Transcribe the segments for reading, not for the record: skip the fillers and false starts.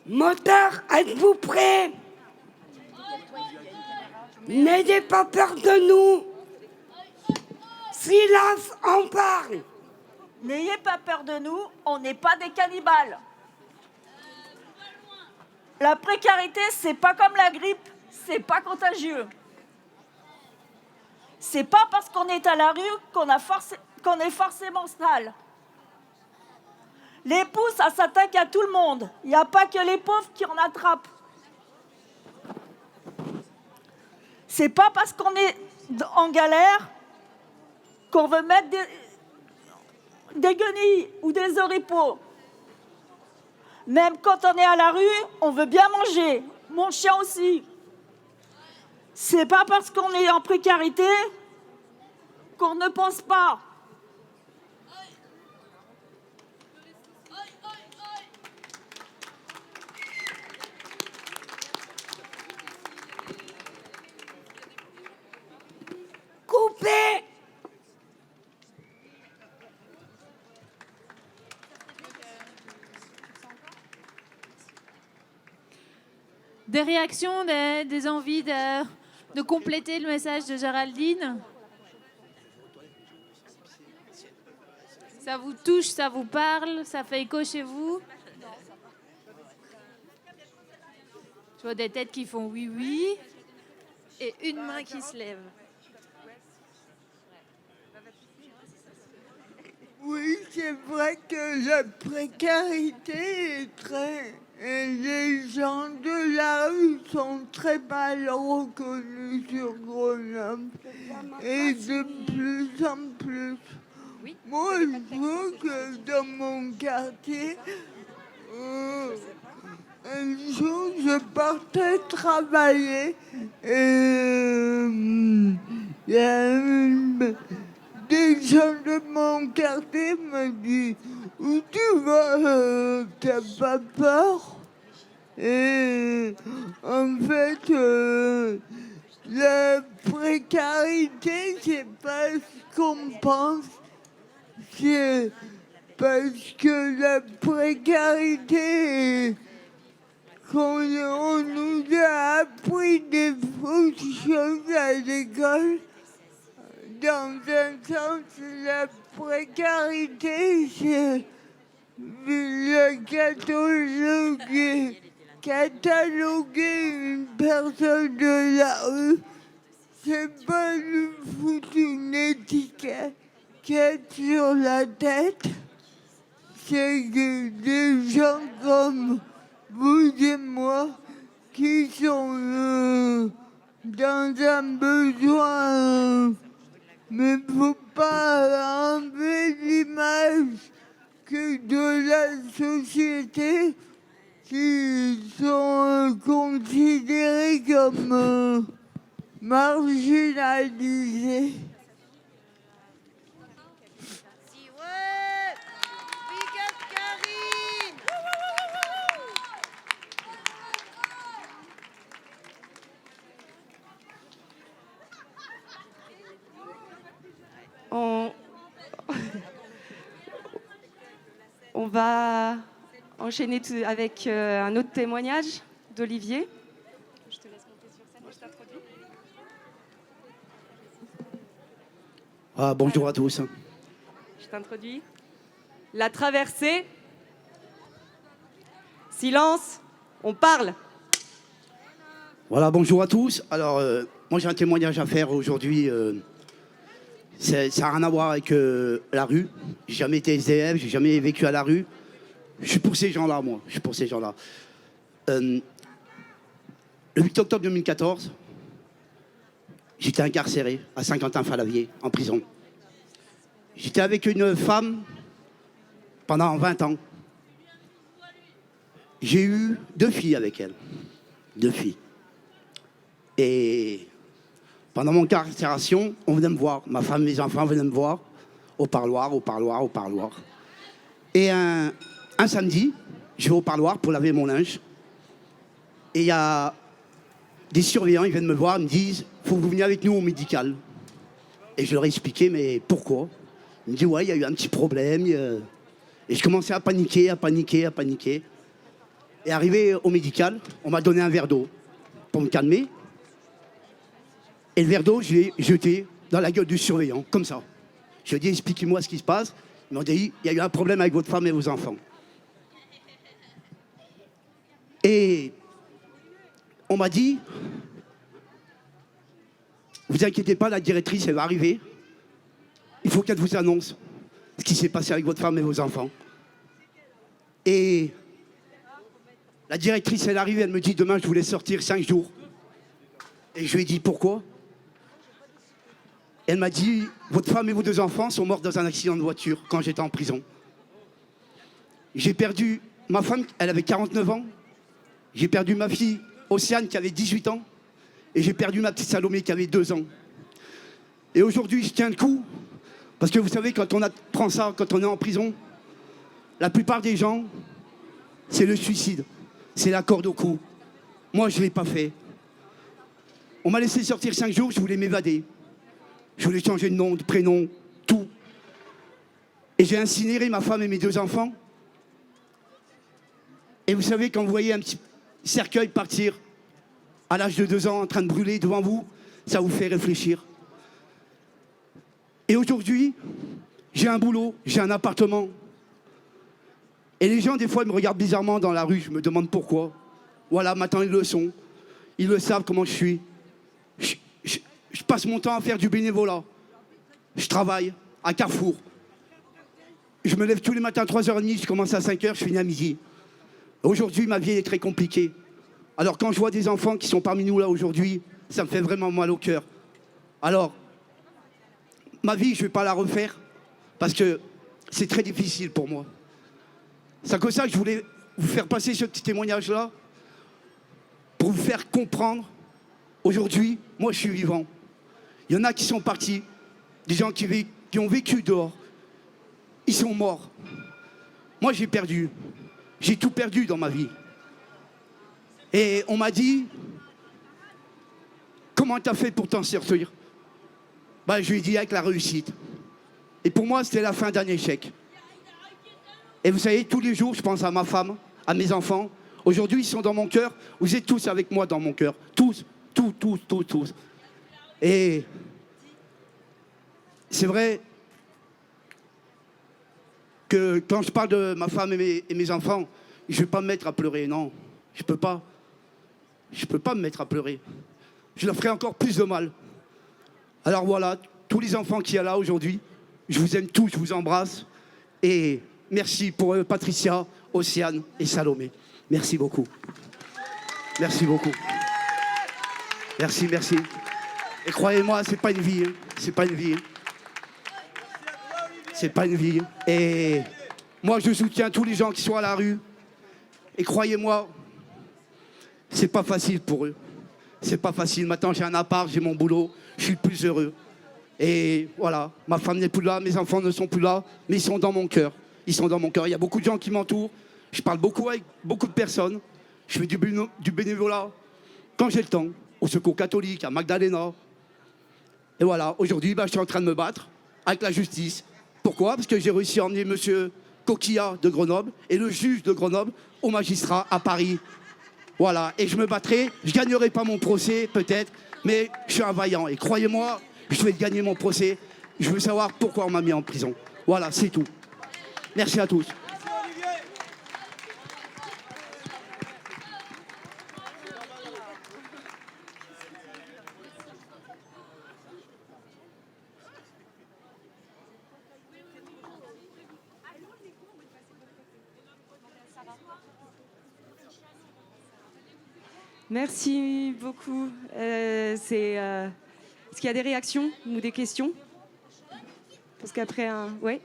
Moteur, êtes-vous prêts? N'ayez pas peur de nous. Silence, on parle. N'ayez pas peur de nous, on n'est pas des cannibales. La précarité, c'est pas comme la grippe, c'est pas contagieux. C'est pas parce qu'on est à la rue qu'on est forcément sale. Les poux, ça s'attaque à tout le monde. Il n'y a pas que les pauvres qui en attrapent. C'est pas parce qu'on est en galère qu'on veut mettre des guenilles ou des oripeaux. Même quand on est à la rue, on veut bien manger. Mon chien aussi. C'est pas parce qu'on est en précarité qu'on ne pense pas. Coupez. Des réactions, des envies de compléter le message de Géraldine? Ça vous touche, ça vous parle, ça fait écho chez vous? Je vois des têtes qui font oui, oui, et une main qui se lève. Oui, c'est vrai que la précarité est très... Et les gens de la rue sont très mal reconnus sur Grenoble. Et de plus en plus. Oui. Moi, je vois que dans mon quartier, un jour, je partais travailler et il y a des gens de mon quartier me disent où tu vas, t'as pas peur? Et en fait, la précarité, c'est pas ce qu'on pense. C'est parce que la précarité, quand on nous a appris des fausses choses à l'école, dans un sens, la précarité, c'est le cataloguer une personne de la rue, c'est pas lui foutre une étiquette sur la tête. C'est que des gens comme vous et moi qui sont dans un besoin, mais faut pas enlever l'image que de la société qui sont considérés comme marginalisés. On va enchaîner avec un autre témoignage d'Olivier. Je te laisse monter sur scène, je t'introduis. Bonjour à tous. Je t'introduis. La traversée. Silence, on parle. Voilà, bonjour à tous. Alors, moi j'ai un témoignage à faire aujourd'hui. Ça n'a rien à voir avec la rue. J'ai jamais été SDF, j'ai jamais vécu à la rue. Je suis pour ces gens-là, moi. Je suis pour ces gens-là. Le 8 octobre 2014, j'étais incarcéré à Saint-Quentin-Fallavier, en prison. J'étais avec une femme pendant 20 ans. J'ai eu 2 filles avec elle. 2 filles. Et pendant mon incarcération, on venait me voir. Ma femme, mes enfants venaient me voir au parloir. Et un samedi, je vais au parloir pour laver mon linge. Et il y a des surveillants, ils viennent me voir, ils me disent « Faut que vous veniez avec nous au médical ». Et je leur ai expliqué « Mais pourquoi ?» Ils me disent « Ouais, il y a eu un petit problème. » Et je commençais à paniquer. Et arrivé au médical, on m'a donné un verre d'eau pour me calmer. Et le verre d'eau, je l'ai jeté dans la gueule du surveillant, comme ça. Je lui ai dit, expliquez-moi ce qui se passe. Ils m'ont dit, il y a eu un problème avec votre femme et vos enfants. Et on m'a dit, vous inquiétez pas, la directrice, elle va arriver. Il faut qu'elle vous annonce ce qui s'est passé avec votre femme et vos enfants. Et la directrice, elle arrive, elle me dit, demain, je voulais sortir 5 jours. Et je lui ai dit, pourquoi? Elle m'a dit, votre femme et vos 2 enfants sont morts dans un accident de voiture quand j'étais en prison. J'ai perdu ma femme, elle avait 49 ans. J'ai perdu ma fille, Océane, qui avait 18 ans. Et j'ai perdu ma petite Salomé, qui avait 2 ans. Et aujourd'hui, je tiens le coup. Parce que vous savez, quand on apprend ça, quand on est en prison, la plupart des gens, c'est le suicide. C'est la corde au cou. Moi, je ne l'ai pas fait. On m'a laissé sortir 5 jours, je voulais m'évader. Je voulais changer de nom, de prénom, tout. Et j'ai incinéré ma femme et mes 2 enfants. Et vous savez, quand vous voyez un petit cercueil partir à l'âge de 2 ans en train de brûler devant vous, ça vous fait réfléchir. Et aujourd'hui, j'ai un boulot, j'ai un appartement. Et les gens, des fois, ils me regardent bizarrement dans la rue, je me demande pourquoi. Voilà, maintenant, ils le sont. Ils le savent comment je suis. Je passe mon temps à faire du bénévolat. Je travaille à Carrefour. Je me lève tous les matins à 3h30, je commence à 5h, je finis à midi. Aujourd'hui, ma vie est très compliquée. Alors quand je vois des enfants qui sont parmi nous là aujourd'hui, ça me fait vraiment mal au cœur. Alors, ma vie, je ne vais pas la refaire parce que c'est très difficile pour moi. C'est comme ça que je voulais vous faire passer ce petit témoignage-là pour vous faire comprendre. Aujourd'hui, moi, je suis vivant. Il y en a qui sont partis, des gens qui ont vécu dehors. Ils sont morts. Moi, j'ai perdu. J'ai tout perdu dans ma vie. Et on m'a dit, comment tu as fait pour t'en sortir? Je lui ai dit avec la réussite. Et pour moi, c'était la fin d'un échec. Et vous savez, tous les jours, je pense à ma femme, à mes enfants. Aujourd'hui, ils sont dans mon cœur. Vous êtes tous avec moi dans mon cœur. Tous, tous. Et c'est vrai que quand je parle de ma femme et mes enfants, je ne vais pas me mettre à pleurer, non. Je ne peux pas. Je ne peux pas me mettre à pleurer. Je leur ferai encore plus de mal. Alors voilà, tous les enfants qui sont là aujourd'hui, je vous aime tous, je vous embrasse. Et merci pour eux, Patricia, Océane et Salomé. Merci beaucoup. Merci beaucoup. Merci. Et croyez-moi, c'est pas une vie. C'est pas une vie. C'est pas une vie. Et moi, je soutiens tous les gens qui sont à la rue. Et croyez-moi, c'est pas facile pour eux. C'est pas facile. Maintenant, j'ai un appart, j'ai mon boulot. Je suis le plus heureux. Et voilà, ma femme n'est plus là, mes enfants ne sont plus là, mais ils sont dans mon cœur. Ils sont dans mon cœur. Il y a beaucoup de gens qui m'entourent. Je parle beaucoup avec beaucoup de personnes. Je fais du bénévolat quand j'ai le temps. Au Secours catholique, à Magdalena. Et voilà, aujourd'hui, je suis en train de me battre avec la justice. Pourquoi? Parce que j'ai réussi à emmener M. Coquillat de Grenoble et le juge de Grenoble au magistrat à Paris. Voilà, et je me battrai. Je ne gagnerai pas mon procès, peut-être, mais je suis un vaillant. Et croyez-moi, je vais gagner mon procès. Je veux savoir pourquoi on m'a mis en prison. Voilà, c'est tout. Merci à tous. Merci beaucoup. Est-ce qu'il y a des réactions ou des questions? Parce qu'après ouais.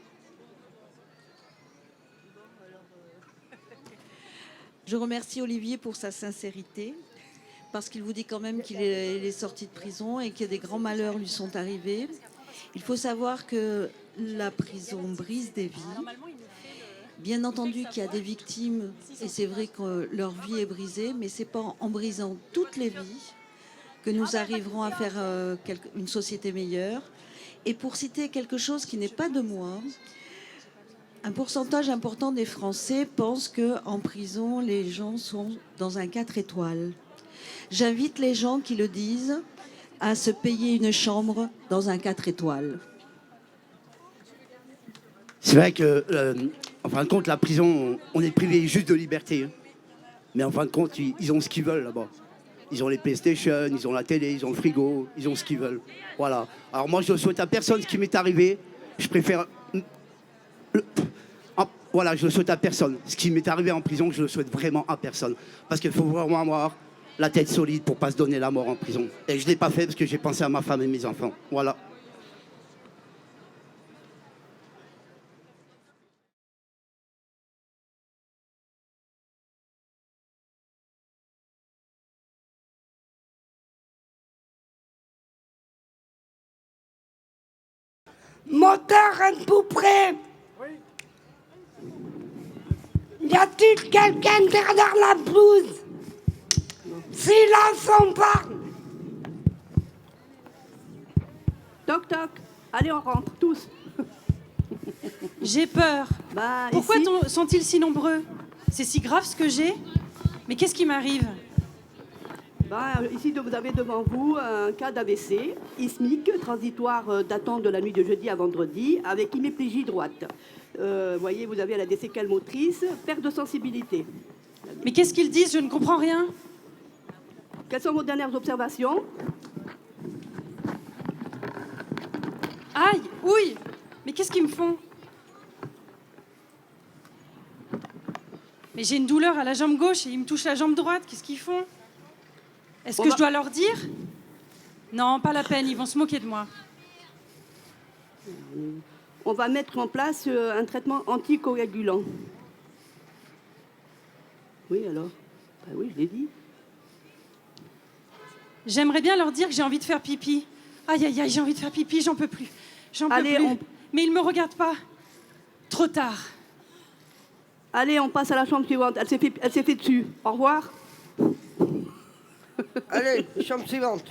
Je remercie Olivier pour sa sincérité, parce qu'il vous dit quand même qu'il est sorti de prison et que des grands malheurs lui sont arrivés. Il faut savoir que la prison brise des vies. Bien entendu qu'il y a des victimes, et c'est vrai que leur vie est brisée, mais ce n'est pas en brisant toutes les vies que nous arriverons à faire une société meilleure. Et pour citer quelque chose qui n'est pas de moi, Un pourcentage important des Français pensent qu'en prison, les gens sont dans un 4 étoiles. J'invite les gens qui le disent à se payer une chambre dans un 4 étoiles. C'est vrai que, en fin de compte, la prison, on est privé juste de liberté. Hein. Mais en fin de compte, ils ont ce qu'ils veulent là-bas. Ils ont les PlayStation, ils ont la télé, ils ont le frigo, ils ont ce qu'ils veulent. Voilà. Alors moi, je ne souhaite à personne ce qui m'est arrivé. Je préfère... Voilà, je le souhaite à personne. Ce qui m'est arrivé en prison, je le souhaite vraiment à personne. Parce qu'il faut vraiment avoir la tête solide pour ne pas se donner la mort en prison. Et je ne l'ai pas fait parce que j'ai pensé à ma femme et mes enfants. Voilà. Moteur, êtes-vous prêt? Oui. Y a-t-il quelqu'un derrière la blouse? Silence, on parle. Toc toc. Allez, on rentre tous. J'ai peur. Bah, Pourquoi ici, sont-ils si nombreux? C'est si grave ce que j'ai? Mais qu'est-ce qui m'arrive? ici, vous avez devant vous un cas d'AVC ischémique transitoire datant de la nuit de jeudi à vendredi avec hémiplégie droite. Voyez, vous avez des séquelles motrices, perte de sensibilité. Mais qu'est-ce qu'ils disent? Je ne comprends rien. Quelles sont vos dernières observations? Aïe, ouille. Mais qu'est-ce qu'ils me font? Mais j'ai une douleur à la jambe gauche et ils me touchent la jambe droite. Qu'est-ce qu'ils font? Est-ce que je dois leur dire? Non, pas la peine, ils vont se moquer de moi. On va mettre en place un traitement anticoagulant. Oui, alors? Oui, je l'ai dit. J'aimerais bien leur dire que j'ai envie de faire pipi. Aïe, aïe, aïe, j'ai envie de faire pipi, j'en peux plus. J'en peux plus. Mais ils ne me regardent pas. Trop tard. Allez, on passe à la chambre suivante. Elle s'est fait dessus. Au revoir. Allez, chambre suivante.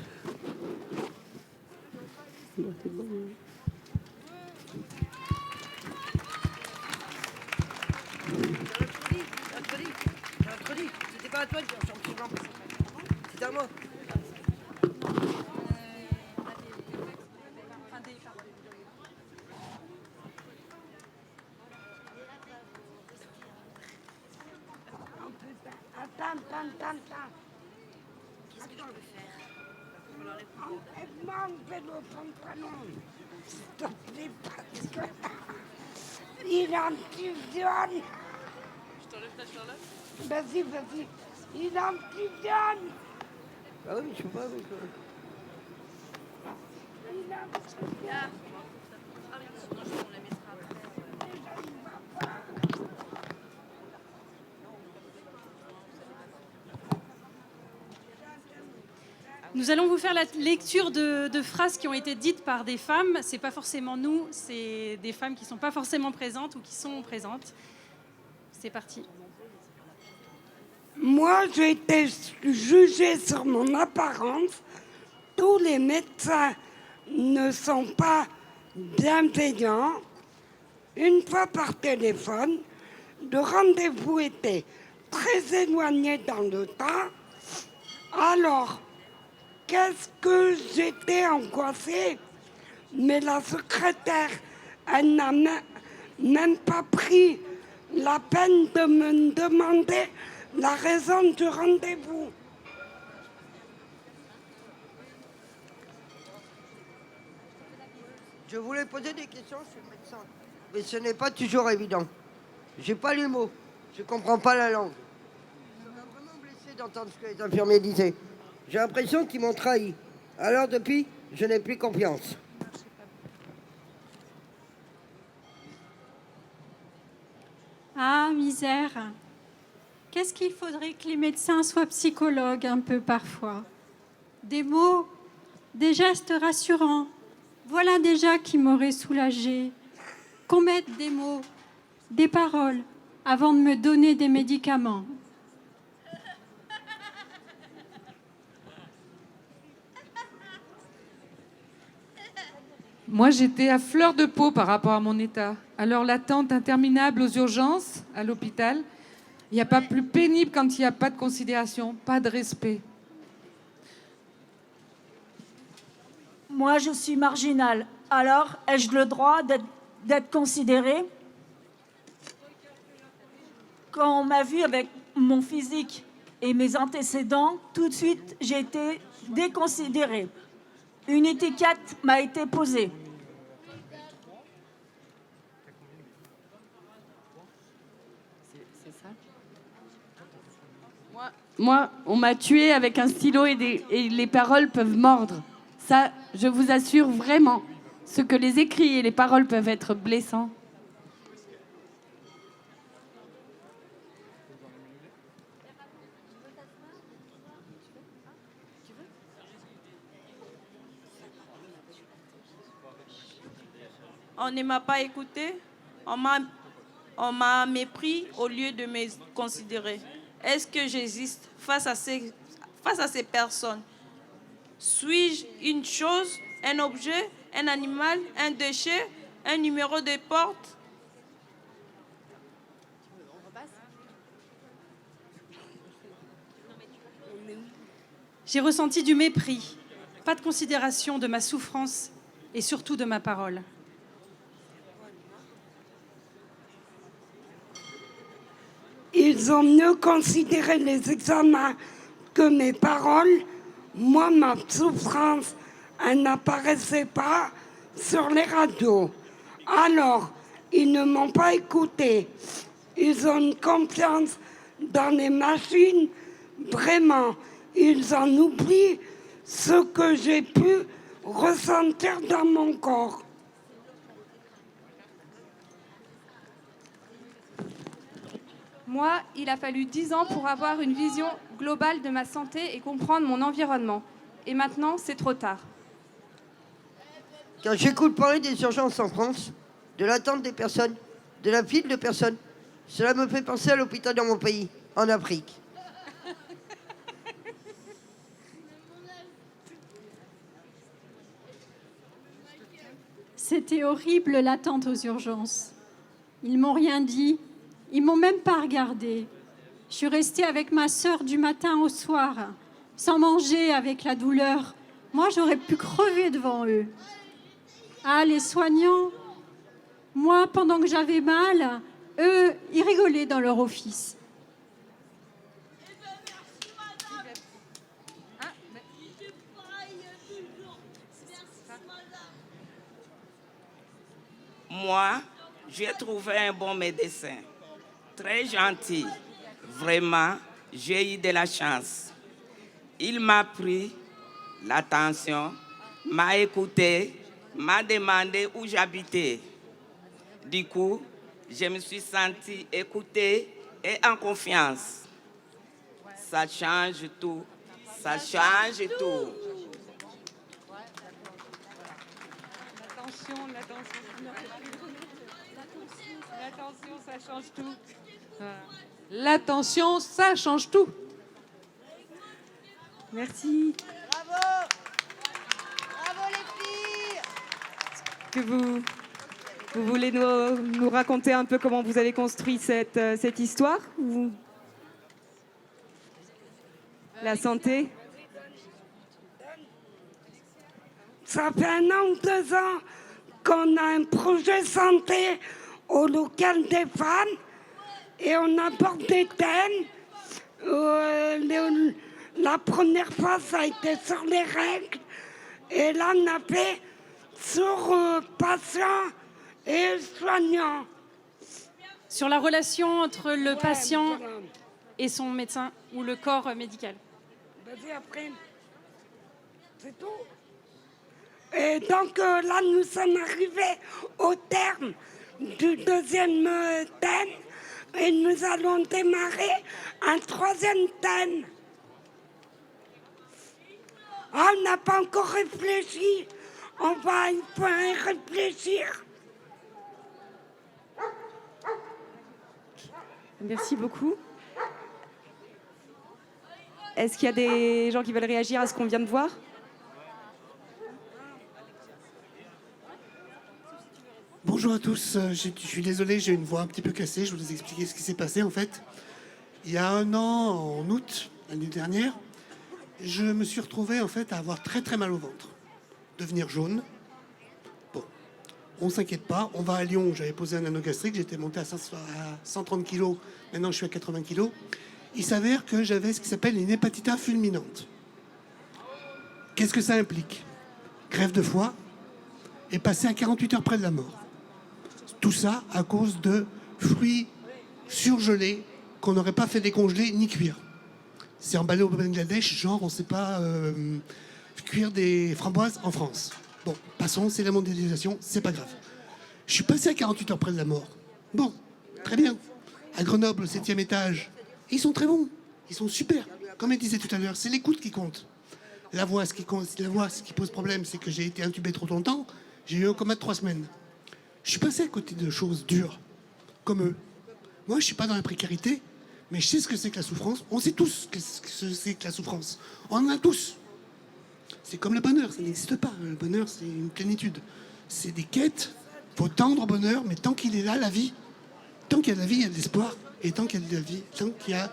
Mercredi, c'était pas à toi de dire chambre suivante. C'était à moi. Attends. Qu'est-ce que je peux faire? Enlève-moi le pantalon. S'il te plaît, parce que... Il emprisonne. Je t'enlève ta charlotte? Vas-y. Il emprisonne. Ah oui, je sais pas. Il emprisonne. Nous allons vous faire la lecture de phrases qui ont été dites par des femmes. C'est pas forcément nous, c'est des femmes qui ne sont pas forcément présentes ou qui sont présentes. C'est parti. Moi, j'ai été jugée sur mon apparence. Tous les médecins ne sont pas bienveillants. Une fois par téléphone, le rendez-vous était très éloigné dans le temps. Alors, qu'est-ce que j'étais angoissée, mais la secrétaire, elle n'a même pas pris la peine de me demander la raison du rendez-vous. Je voulais poser des questions, je suis médecin. Mais ce n'est pas toujours évident. J'ai pas les mots, je comprends pas la langue. Ça m'a vraiment blessé d'entendre ce que les infirmiers disaient. J'ai l'impression qu'ils m'ont trahi. Alors depuis, je n'ai plus confiance. Ah, misère. Qu'est-ce qu'il faudrait que les médecins soient psychologues un peu parfois? Des mots, des gestes rassurants. Voilà déjà qui m'aurait soulagée. Qu'on mette des mots, des paroles, avant de me donner des médicaments. Moi, j'étais à fleur de peau par rapport à mon état. Alors l'attente interminable aux urgences, à l'hôpital, il n'y a pas plus pénible quand il n'y a pas de considération, pas de respect. Moi, je suis marginale. Alors, ai-je le droit d'être considérée? Quand on m'a vu avec mon physique et mes antécédents, tout de suite, j'ai été déconsidérée. Une étiquette m'a été posée. Moi, on m'a tué avec un stylo et les paroles peuvent mordre. Ça, je vous assure vraiment, ce que les écrits et les paroles peuvent être blessants. On ne m'a pas écouté, on m'a mépris au lieu de me considérer. Est-ce que j'existe face à ces personnes? Suis-je une chose, un objet, un animal, un déchet, un numéro de porte? J'ai ressenti du mépris, pas de considération de ma souffrance et surtout de ma parole. Ils ont mieux considéré les examens que mes paroles. Moi, ma souffrance, elle n'apparaissait pas sur les radios. Alors, ils ne m'ont pas écouté. Ils ont une confiance dans les machines. Vraiment, ils en oublient ce que j'ai pu ressentir dans mon corps. Moi, il a fallu 10 ans pour avoir une vision globale de ma santé et comprendre mon environnement. Et maintenant, c'est trop tard. Quand j'écoute parler des urgences en France, de l'attente des personnes, de la file de personnes, cela me fait penser à l'hôpital dans mon pays, en Afrique. C'était horrible l'attente aux urgences. Ils m'ont rien dit, ils m'ont même pas regardé. Je suis restée avec ma sœur du matin au soir, sans manger avec la douleur. Moi, j'aurais pu crever devant eux. Ah, les soignants, moi, pendant que j'avais mal, eux, ils rigolaient dans leur office. Moi, j'ai trouvé un bon médecin, très gentil. Vraiment, j'ai eu de la chance. Il m'a pris l'attention, m'a écouté, m'a demandé où j'habitais. Du coup, je me suis sentie écoutée et en confiance. Ça change tout. Ça change tout. L'attention, ça change tout. L'attention, ça change tout. Merci. Bravo! Bravo les filles! Que vous voulez nous raconter un peu comment vous avez construit cette histoire ou... La santé? Ça fait 1 an ou 2 ans qu'on a un projet santé au local des femmes et on aborde des thèmes. La première fois, ça a été sur les règles et là, on a fait sur patients et soignants. Sur la relation entre le patient et son médecin ou le corps médical. Vas-y, après. C'est tout. Et donc là, nous sommes arrivés au terme du 2e thème et nous allons démarrer un 3e thème. Ah, on n'a pas encore réfléchi. Il faut y réfléchir. Merci beaucoup. Est-ce qu'il y a des gens qui veulent réagir à ce qu'on vient de voir? Bonjour. Bonjour à tous, je suis désolé, j'ai une voix un petit peu cassée, je vais vous expliquer ce qui s'est passé en fait. Il y a 1 an, en août, l'année dernière, je me suis retrouvé en fait à avoir très très mal au ventre, devenir jaune. Bon, on s'inquiète pas, on va à Lyon, j'avais posé un anneau gastrique, j'étais monté à 130 kg, maintenant je suis à 80 kg. Il s'avère que j'avais ce qui s'appelle une hépatite A fulminante. Qu'est-ce que ça implique? Grève de foie et passer à 48 heures près de la mort. Tout ça à cause de fruits surgelés qu'on n'aurait pas fait décongeler ni cuire. C'est emballé au Bangladesh, genre on ne sait pas cuire des framboises en France. Bon, passons, c'est la mondialisation, c'est pas grave. Je suis passé à 48 heures près de la mort. Bon, très bien. À Grenoble, au 7e étage, ils sont très bons, ils sont super. Comme elle disait tout à l'heure, c'est l'écoute qui compte. La voix, ce qui pose problème, c'est que j'ai été intubé trop longtemps, j'ai eu un coma de 3 semaines. Je suis passé à côté de choses dures, comme eux. Moi, je ne suis pas dans la précarité, mais je sais ce que c'est que la souffrance. On sait tous ce que c'est que la souffrance. On en a tous. C'est comme le bonheur, ça n'existe pas. Le bonheur, c'est une plénitude. C'est des quêtes, il faut tendre au bonheur, mais tant qu'il est là, la vie, tant qu'il y a de la vie, il y a de l'espoir, et tant qu'il y a de la vie, tant qu'il y a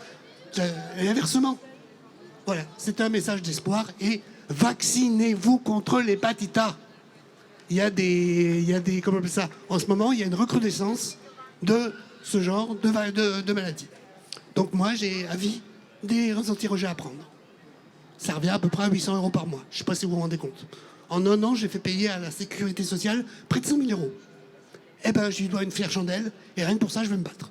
l'inversement. Voilà, c'est un message d'espoir, et vaccinez-vous contre l'hépatite A. Il y a des, comment on appelle ça? En ce moment, il y a une recrudescence de ce genre de maladie. Donc moi, j'ai à vie des anti-rejets à prendre. Ça revient à peu près à 800 € par mois. Je ne sais pas si vous vous rendez compte. En 1 an, j'ai fait payer à la sécurité sociale près de 100 000 €. Eh ben, je lui dois une fière chandelle, et rien que pour ça, je vais me battre.